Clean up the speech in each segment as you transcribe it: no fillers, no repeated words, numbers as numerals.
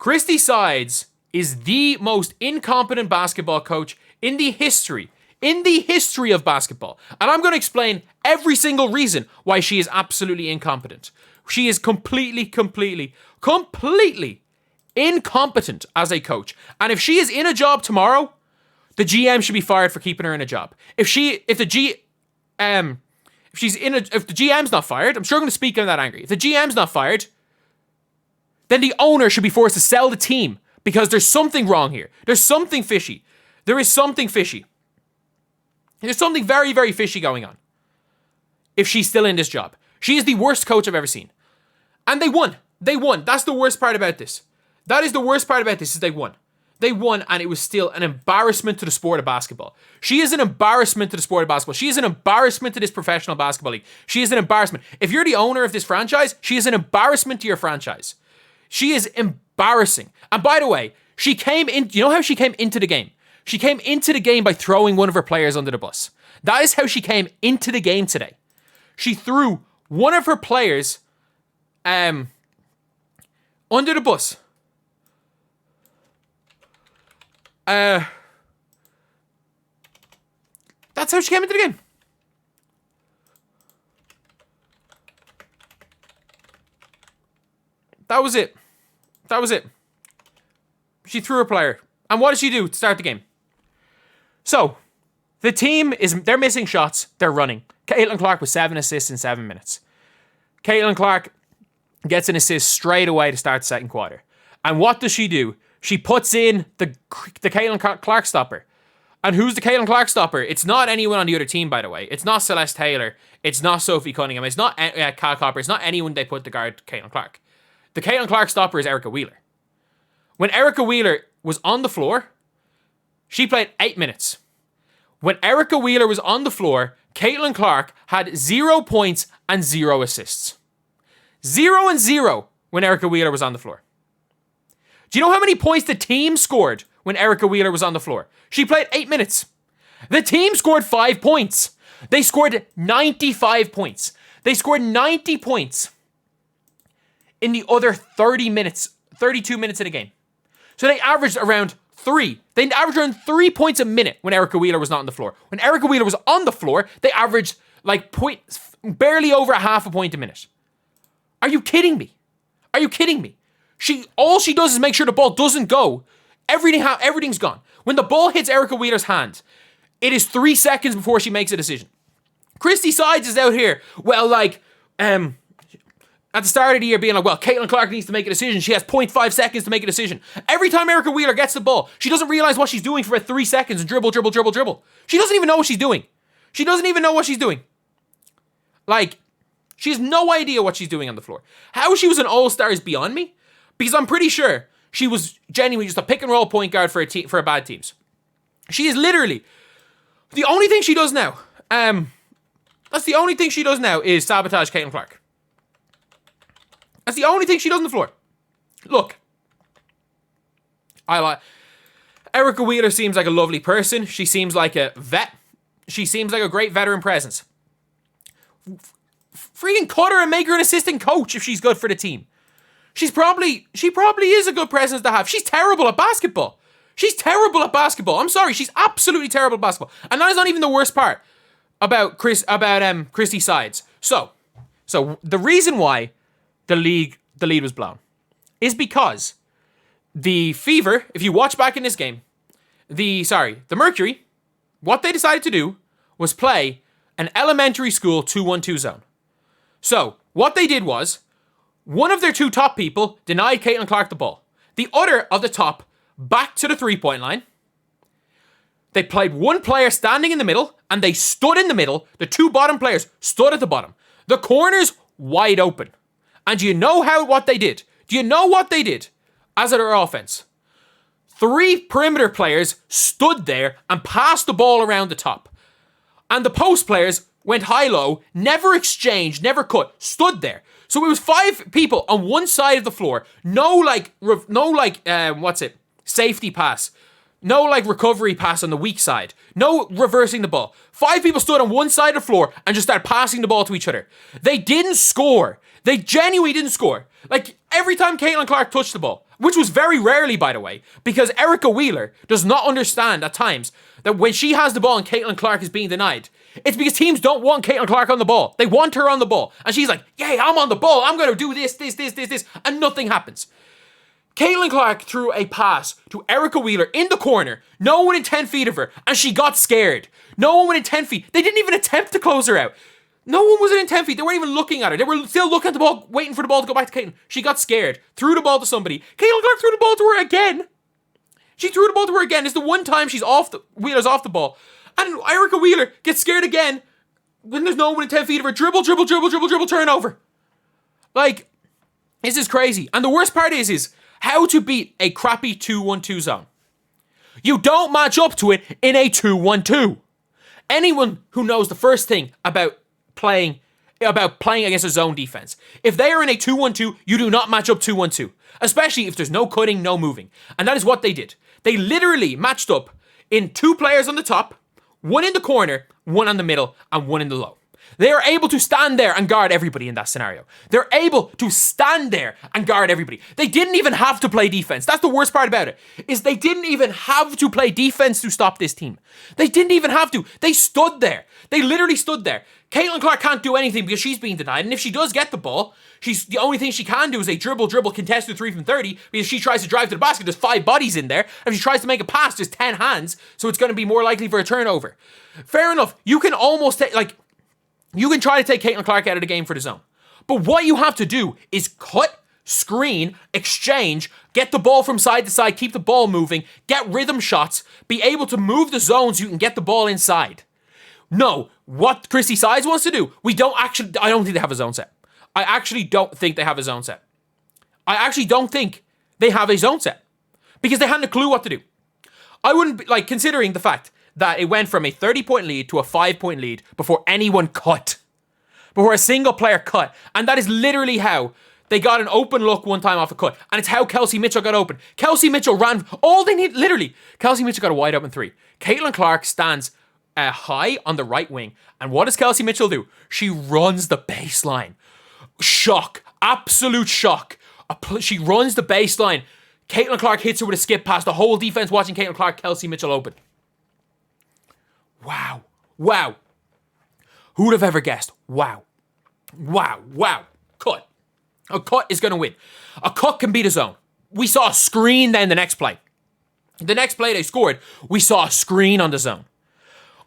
Christie Sides is the most incompetent basketball coach in the history of basketball. And I'm going to explain every single reason why she is absolutely incompetent. She is completely incompetent as a coach. And if she is in a job tomorrow, the GM should be fired for keeping her in a job. If the GM's not fired, I'm sure I'm going to speak on that angry. If the GM's not fired, then the owner should be forced to sell the team because there's something wrong here. There's something fishy. There is something fishy. There's something very, very fishy going on. If she's still in this job. She is the worst coach I've ever seen. And they won. They won. That's the worst part about this. That is the worst part about this is they won. They won, and it was still an embarrassment to the sport of basketball. She is an embarrassment to the sport of basketball. She is an embarrassment to this professional basketball league. She is an embarrassment. If you're the owner of this franchise, she is an embarrassment to your franchise. She is embarrassing. And by the way, she came in, you know how she came into the game? She came into the game by throwing one of her players under the bus. That is how she came into the game today. She threw one of her players under the bus. That's how she came into the game. That was it. She threw her player. And what did she do to start the game? So, the team they're missing shots. They're running. Caitlin Clark with 7 assists in 7 minutes. Caitlin Clark gets an assist straight away to start the second quarter. And what does she do? She puts in the Caitlin Clark stopper. And who's the Caitlin Clark stopper? It's not anyone on the other team, by the way. It's not Celeste Taylor. It's not Sophie Cunningham. It's not Cal Copper. It's not anyone they put to guard Caitlin Clark. The Caitlin Clark stopper is Erica Wheeler. When Erica Wheeler was on the floor, she played 8 minutes. When Erica Wheeler was on the floor, Caitlin Clark had 0 points and 0 assists. 0 and 0 when Erica Wheeler was on the floor. Do you know how many points the team scored when Erica Wheeler was on the floor? She played 8 minutes. The team scored 5 points. They scored 95 points. They scored 90 points in the other 32 minutes of the game. So they averaged around 3. They averaged around 3 points a minute when Erica Wheeler was not on the floor. When Erica Wheeler was on the floor, they averaged barely over a half a point a minute. Are you kidding me? All she does is make sure the ball doesn't go. Everything's gone. When the ball hits Erica Wheeler's hand, it is 3 seconds before she makes a decision. Christie Sides is out here, at the start of the year being like, well, Caitlin Clark needs to make a decision. She has 0.5 seconds to make a decision. Every time Erica Wheeler gets the ball, she doesn't realize what she's doing for about 3 seconds and dribble. She doesn't even know what she's doing. She has no idea what she's doing on the floor. How she was an all-star is beyond me, because I'm pretty sure she was genuinely just a pick-and-roll point guard for a bad teams. She is literally... The only thing she does now... That's the only thing she does now is sabotage Caitlin Clark. That's the only thing she does on the floor. Look. Erica Wheeler seems like a lovely person. She seems like a vet. She seems like a great veteran presence. Freaking cut her and make her an assistant coach if she's good for the team. She probably is a good presence to have. She's terrible at basketball. I'm sorry. She's absolutely terrible at basketball. And that is not even the worst part about Christie Sides. So the reason why the lead was blown is because the Fever, if you watch back in this game, the Mercury, what they decided to do was play an elementary school 2-1-2 zone. So what they did was, one of their 2 top people denied Caitlin Clark the ball. The other of the top back to the 3-point line. They played one player standing in the middle, and they stood in the middle. The 2 bottom players stood at the bottom. The corners wide open. And do you know what they did? As their offense? 3 perimeter players stood there and passed the ball around the top. And the post players went high-low, never exchanged, never cut, stood there. So it was 5 people on one side of the floor. Safety pass. No recovery pass on the weak side. No reversing the ball. 5 people stood on one side of the floor and just started passing the ball to each other. They didn't score. They genuinely didn't score. Like, every time Caitlin Clark touched the ball, which was very rarely, by the way, because Erica Wheeler does not understand at times that when she has the ball and Caitlin Clark is being denied, it's because teams don't want Caitlin Clark on the ball. They want her on the ball. And she's like, yeah, I'm on the ball. I'm going to do this, and nothing happens. Caitlin Clark threw a pass to Erica Wheeler in the corner, no one in 10 feet of her, and she got scared. No one within 10 feet. They didn't even attempt to close her out. No one was within 10 feet. They weren't even looking at her. They were still looking at the ball, waiting for the ball to go back to Caitlin. She got scared, threw the ball to somebody. Caitlin Clark threw the ball to her again. She threw the ball to her again. It's the one time Wheeler's off the ball. And Erica Wheeler gets scared again when there's no one in 10 feet of her. Dribble, turnover. Like, this is crazy. And the worst part is how to beat a crappy 2-1-2 zone. You don't match up to it in a 2-1-2. Anyone who knows the first thing about playing against a zone defense, if they are in a 2-1-2, you do not match up 2-1-2, especially if there's no cutting, no moving. And that is what they did. They literally matched up in 2 players on the top, 1 in the corner, 1 on the middle, and 1 in the low. They are able to stand there and guard everybody in that scenario. They're able to stand there and guard everybody. They didn't even have to play defense. That's the worst part about it, is they didn't even have to play defense to stop this team. They didn't even have to. They stood there. They literally stood there. Caitlin Clark can't do anything because she's being denied, and if she does get the ball, the only thing she can do is a dribble, contested 3 from 30, because she tries to drive to the basket, there's 5 bodies in there. If she tries to make a pass, there's 10 hands, so it's going to be more likely for a turnover. Fair enough. You can almost you can try to take Caitlin Clark out of the game for the zone. But what you have to do is cut, screen, exchange, get the ball from side to side, keep the ball moving, get rhythm shots, be able to move the zones so you can get the ball inside. No, what Christie Sides wants to do, I don't think they have a zone set. I actually don't think they have a zone set. I actually don't think they have a zone set because they hadn't a clue what to do. I wouldn't be, considering the fact that it went from a 30-point lead to a 5-point lead before anyone cut. Before a single player cut. And that is literally how they got an open look one time off a cut. And it's how Kelsey Mitchell got open. Kelsey Mitchell ran all they need, literally. Kelsey Mitchell got a wide open 3. Caitlin Clark stands high on the right wing. And what does Kelsey Mitchell do? She runs the baseline. Shock. Absolute shock. She runs the baseline. Caitlin Clark hits her with a skip pass. The whole defense watching Caitlin Clark, Kelsey Mitchell open. Wow. Who would have ever guessed? Wow. Cut. A cut is going to win. A cut can beat a zone. We saw a screen then the next play. The next play they scored, we saw a screen on the zone.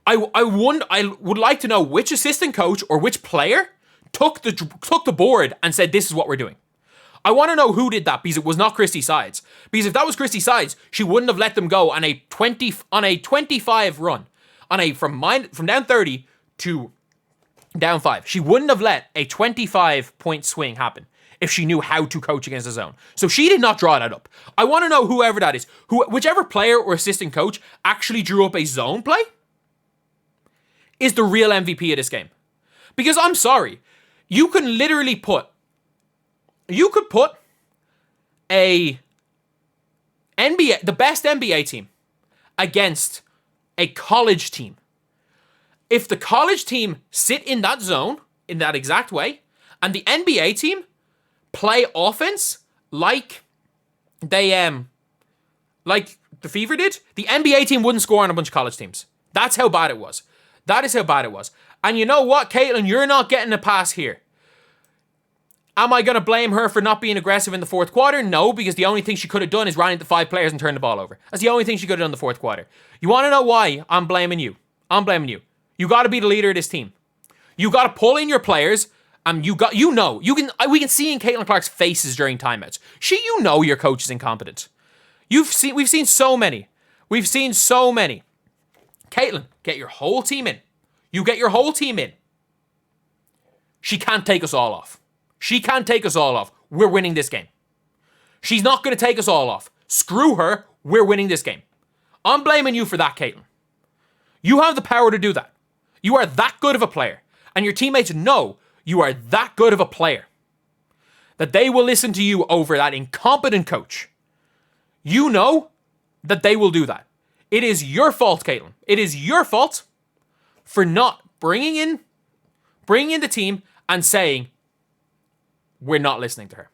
I would like to know which assistant coach or which player took the board and said, this is what we're doing. I want to know who did that because it was not Christie Sides. Because if that was Christie Sides, she wouldn't have let them go on a 25 run. From down 30 to down 5. She wouldn't have let a 25-point swing happen if she knew how to coach against the zone. So she did not draw that up. I want to know whoever that is. Whichever player or assistant coach actually drew up a zone play is the real MVP of this game. Because I'm sorry, you can literally put the best NBA team against a college team. If the college team sit in that zone, in that exact way, and the NBA team play offense like like the Fever did, the NBA team wouldn't score on a bunch of college teams. That's how bad it was. That is how bad it was. And you know what, Caitlin, you're not getting a pass here. Am I going to blame her for not being aggressive in the fourth quarter? No, because the only thing she could have done is ran into 5 players and turned the ball over. That's the only thing she could have done in the fourth quarter. You want to know why? I'm blaming you. You got to be the leader of this team. You got to pull in your players, and we can see in Caitlin Clark's faces during timeouts. Your coach is incompetent. We've seen so many. Caitlin, get your whole team in. You get your whole team in. She can't take us all off. We're winning this game. She's not going to take us all off. Screw her. We're winning this game. I'm blaming you for that, Caitlin. You have the power to do that. You are that good of a player. And your teammates know you are that good of a player. That they will listen to you over that incompetent coach. You know that they will do that. It is your fault, Caitlin. It is your fault for not bringing in the team and saying, we're not listening to her.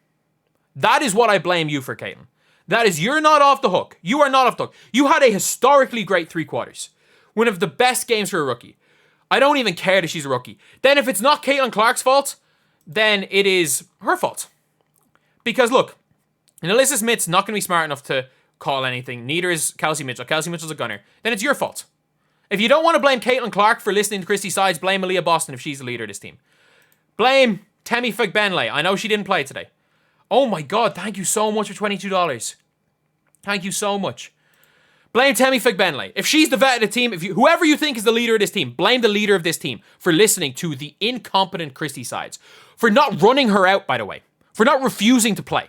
That is what I blame you for, Caitlin. That is, you're not off the hook. You are not off the hook. You had a historically great 3 quarters. One of the best games for a rookie. I don't even care that she's a rookie. Then if it's not Caitlin Clark's fault, then it is her fault. Because look, Alyssa Smith's not going to be smart enough to call anything. Neither is Kelsey Mitchell. Kelsey Mitchell's a gunner. Then it's your fault. If you don't want to blame Caitlin Clark for listening to Christie sides, blame Aaliyah Boston if she's the leader of this team. Blame Temi Fagbenle. I know she didn't play today. Oh my God, thank you so much for $22. Thank you so much. Blame Temi Fagbenle. If she's the vet of the team, whoever you think is the leader of this team, blame the leader of this team for listening to the incompetent Christie sides. For not running her out, by the way. For not refusing to play.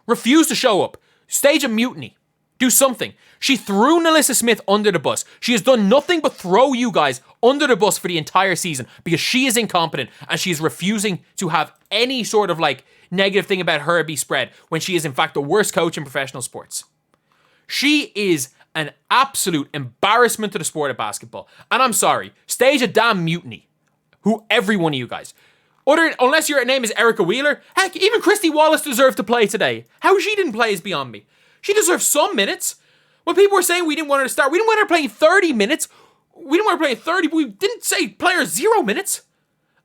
Refuse to show up. Stage a mutiny. Do something. She threw Alyssa Smith under the bus. She has done nothing but throw you guys under the bus for the entire season because she is incompetent and she is refusing to have any sort of negative thing about her be spread when she is in fact the worst coach in professional sports. She is an absolute embarrassment to the sport of basketball. And I'm sorry, stage a damn mutiny. Every one of you guys. Unless your name is Erica Wheeler. Heck, even Christy Wallace deserved to play today. How she didn't play is beyond me. She deserves some minutes. When people were saying we didn't want her to start, we didn't want her playing 30 minutes. We didn't want her playing 30, but we didn't say play her 0 minutes.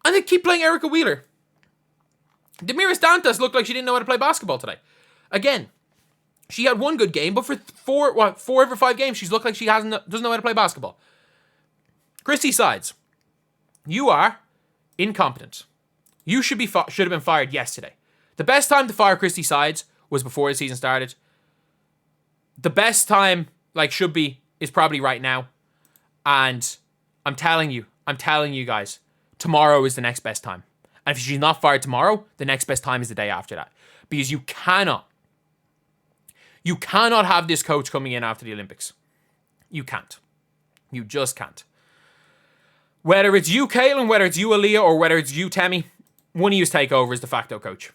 And they keep playing Erica Wheeler. Damiris Dantas looked like she didn't know how to play basketball today. Again, she had one good game, but for 4 over 5 games, she's looked like she doesn't know how to play basketball. Christie sides, you are incompetent. You should have been fired yesterday. The best time to fire Christie sides was before the season started. The best time, is probably right now. And I'm telling you guys, tomorrow is the next best time. And if she's not fired tomorrow, the next best time is the day after that. Because you cannot have this coach coming in after the Olympics. You can't. You just can't. Whether it's you, Caitlin, whether it's you, Aaliyah, or whether it's you, Temi, one of you's take over as de facto coach.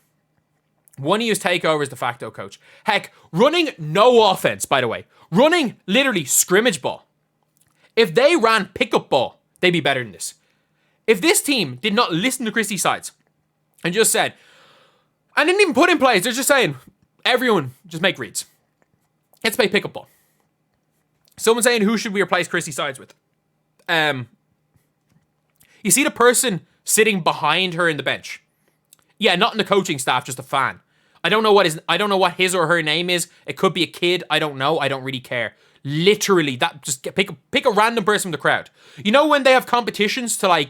Heck, running no offense, by the way. Running literally scrimmage ball. If they ran pickup ball, they'd be better than this. If this team did not listen to Christie sides and just said, and didn't even put in plays, they're just saying, everyone just make reads. Let's play pickup ball. Someone saying, who should we replace Christie sides with? You see the person sitting behind her in the bench. Yeah, not in the coaching staff, just a fan. I don't know what his or her name is. It could be a kid. I don't know. I don't really care. Literally, pick a random person from the crowd. You know when they have competitions to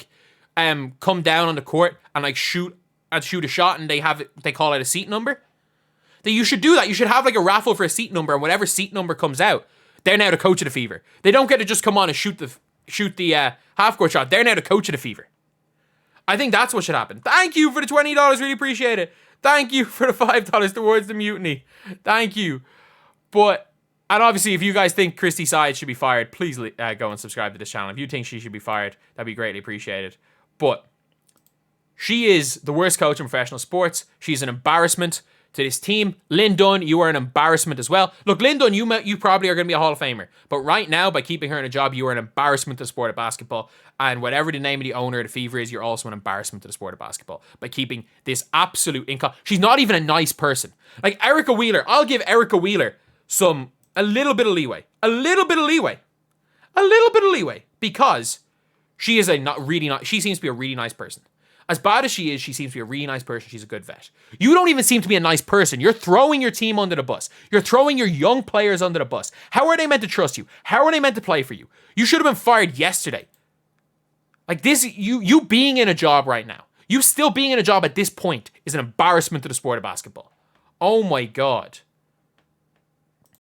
come down on the court and shoot a shot and they call it a seat number? That you should do that. You should have a raffle for a seat number, and whatever seat number comes out, they're now the coach of the Fever. They don't get to just come on and shoot the half court shot. They're now the coach of the Fever. I think that's what should happen. Thank you for the $20. Really appreciate it. Thank you for the $5 towards the mutiny. Thank you. And obviously, if you guys think Christie sides should be fired, please go and subscribe to this channel. If you think she should be fired, that'd be greatly appreciated. But she is the worst coach in professional sports. She's an embarrassment to this team. Lynn Dunn, you are an embarrassment as well. Look, Lynn Dunn, you probably are going to be a Hall of Famer. But right now, by keeping her in a job, you are an embarrassment to the sport of basketball. And whatever the name of the owner of the Fever is, you're also an embarrassment to the sport of basketball. By keeping this absolute income. She's not even a nice person. Erica Wheeler, I'll give Erica Wheeler a little bit of leeway. Because she is she seems to be a really nice person. As bad as she seems to be a really nice person. She's a good vet. You don't even seem to be a nice person. You're throwing your team under the bus. You're throwing your young players under the bus. How are they meant to trust you? How are they meant to play for you? You should have been fired yesterday. You being in a job right now, you still being in a job at this point is an embarrassment to the sport of basketball. Oh my God.